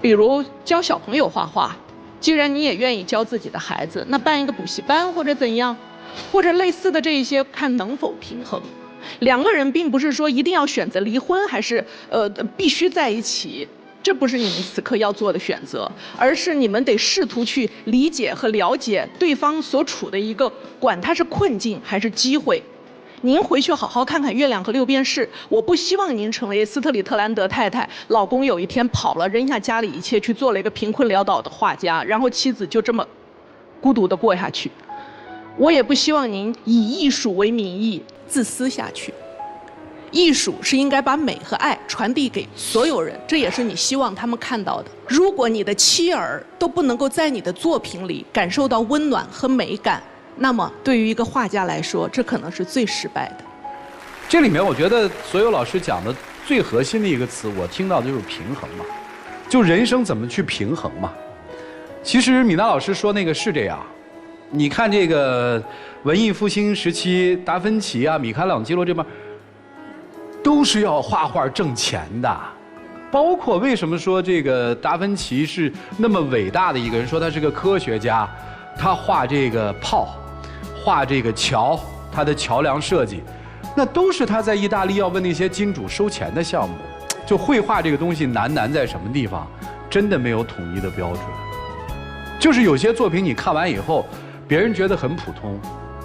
比如教小朋友画画，既然你也愿意教自己的孩子，那办一个补习班或者怎样，或者类似的这一些，看能否平衡。2个人并不是说一定要选择离婚，还是必须在一起，这不是你们此刻要做的选择，而是你们得试图去理解和了解对方所处的一个，管它是困境还是机会。您回去好好看看《月亮和6便士》，我不希望您成为斯特里特兰德太太，老公有一天跑了，扔下家里一切去做了一个贫困潦倒的画家，然后妻子就这么孤独的过下去。我也不希望您以艺术为名义自私下去。艺术是应该把美和爱传递给所有人，这也是你希望他们看到的。如果你的妻儿都不能够在你的作品里感受到温暖和美感，那么对于一个画家来说，这可能是最失败的。这里面我觉得所有老师讲的最核心的一个词，我听到的就是平衡嘛，就人生怎么去平衡嘛。其实米娜老师说那个是这样，你看这个文艺复兴时期，达芬奇啊、米开朗基罗这帮，都是要画画挣钱的。包括为什么说这个达芬奇是那么伟大的一个人，说他是个科学家，他画这个炮，画这个桥，他的桥梁设计，那都是他在意大利要问那些金主收钱的项目。就绘画这个东西难在什么地方？真的没有统一的标准。就是有些作品你看完以后，别人觉得很普通，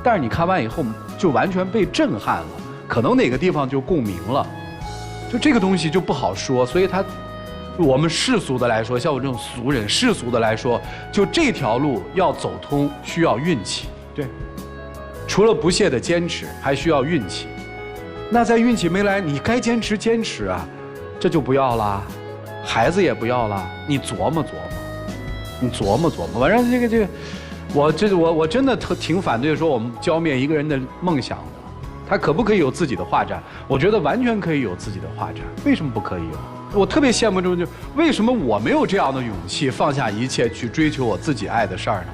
但是你看完以后就完全被震撼了，可能哪个地方就共鸣了。就这个东西就不好说，所以我们世俗的来说，像我这种俗人，世俗的来说，就这条路要走通需要运气。对，除了不懈的坚持，还需要运气。那在运气没来，你该坚持坚持啊，这就不要啦，孩子也不要啦，你琢磨琢磨，你琢磨琢磨。反正这个，我真的挺反对说我们浇灭一个人的梦想的。他可不可以有自己的画展？我觉得完全可以有自己的画展，为什么不可以有？我特别羡慕这种，就为什么我没有这样的勇气，放下一切去追求我自己爱的事儿呢？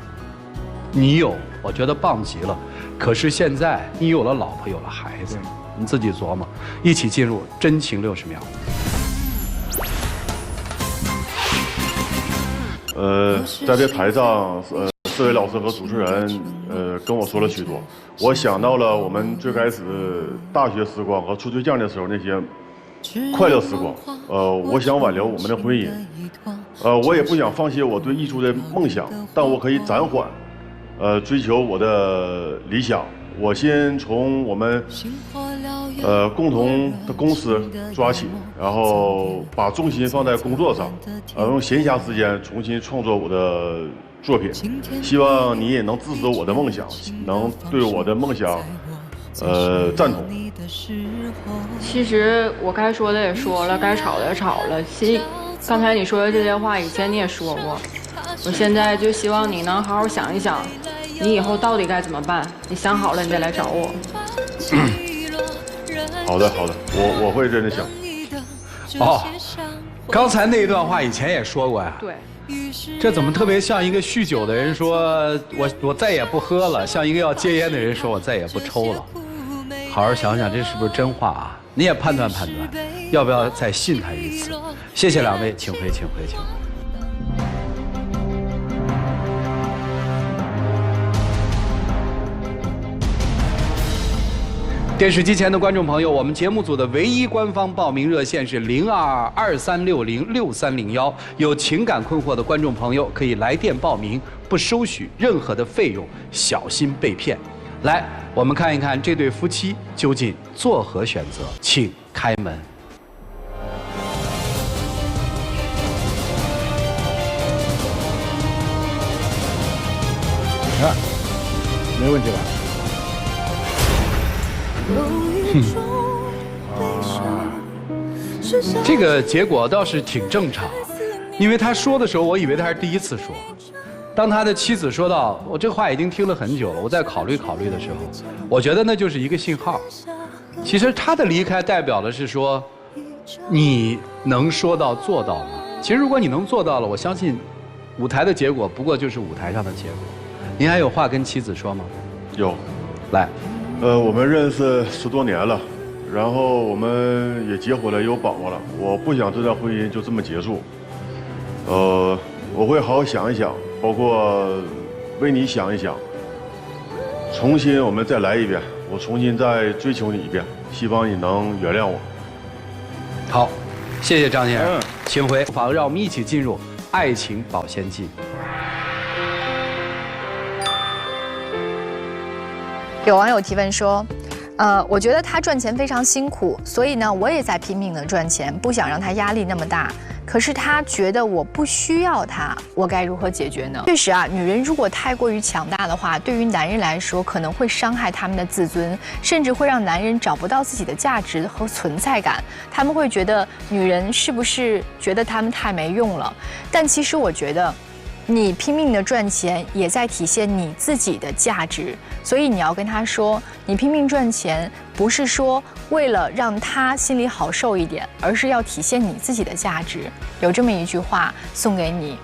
你有，我觉得棒极了。可是现在你有了老婆，有了孩子，你自己琢磨。一起进入真情60秒。在这台上，4位老师和主持人，跟我说了许多。我想到了我们最开始大学时光和处对象的时候那些快乐时光。我想挽留我们的婚姻。我也不想放弃我对艺术的梦想，但我可以暂缓，追求我的理想。我先从我们共同的公司抓起，然后把重心放在工作上，用闲暇时间重新创作我的作品。希望你也能支持我的梦想，能对我的梦想赞同。其实我该说的也说了，该吵的也吵了。刚才你说的这些话，以前你也说过。我现在就希望你能好好想一想，你以后到底该怎么办？你想好了，你再来找我。好的，我会认真想。哦，刚才那一段话以前也说过呀。对。这怎么特别像一个酗酒的人说我再也不喝了，像一个要戒烟的人说我再也不抽了。好好想想，这是不是真话啊？你也判断判断，要不要再信他一次？谢谢两位，请回，请回，请回。电视机前的观众朋友，我们节目组的唯一官方报名热线是0223606301，有情感困惑的观众朋友可以来电报名，不收取任何的费用，小心被骗。来，我们看一看这对夫妻究竟作何选择，请开门。啊，没问题吧？这个结果倒是挺正常，因为他说的时候，我以为他是第一次说。当他的妻子说到“我这话已经听了很久了，我再考虑考虑”的时候，我觉得那就是一个信号。其实他的离开代表的是说，你能说到做到吗？其实如果你能做到了，我相信舞台的结果不过就是舞台上的结果。您还有话跟妻子说吗？有，来。我们认识10多年了，然后我们也结婚了，有宝宝了。我不想这段婚姻就这么结束。我会好好想一想，包括为你想一想，重新我们再来一遍，我重新再追求你一遍，希望你能原谅我。好，谢谢张先生，请回房，让我们一起进入爱情保鲜剂。有网友提问说，我觉得他赚钱非常辛苦，所以呢，我也在拼命的赚钱，不想让他压力那么大。可是他觉得我不需要他，我该如何解决呢？确实啊，女人如果太过于强大的话，对于男人来说可能会伤害他们的自尊，甚至会让男人找不到自己的价值和存在感。他们会觉得女人是不是觉得他们太没用了？但其实我觉得，你拼命的赚钱，也在体现你自己的价值。所以你要跟他说，你拼命赚钱，不是说为了让他心里好受一点，而是要体现你自己的价值。有这么一句话送给你：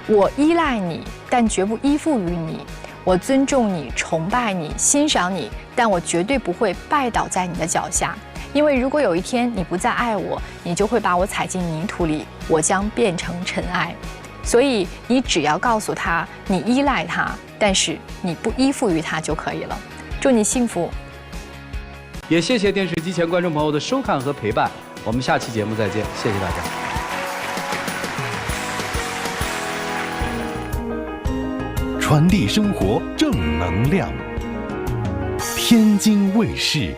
我依赖你，但绝不依附于你；我尊重你，崇拜你，欣赏你，但我绝对不会拜倒在你的脚下。因为如果有一天你不再爱我，你就会把我踩进泥土里，我将变成尘埃。所以你只要告诉他你依赖他，但是你不依附于他就可以了。祝你幸福。也谢谢电视机前观众朋友的收看和陪伴，我们下期节目再见，谢谢大家。传递生活正能量，天津卫视。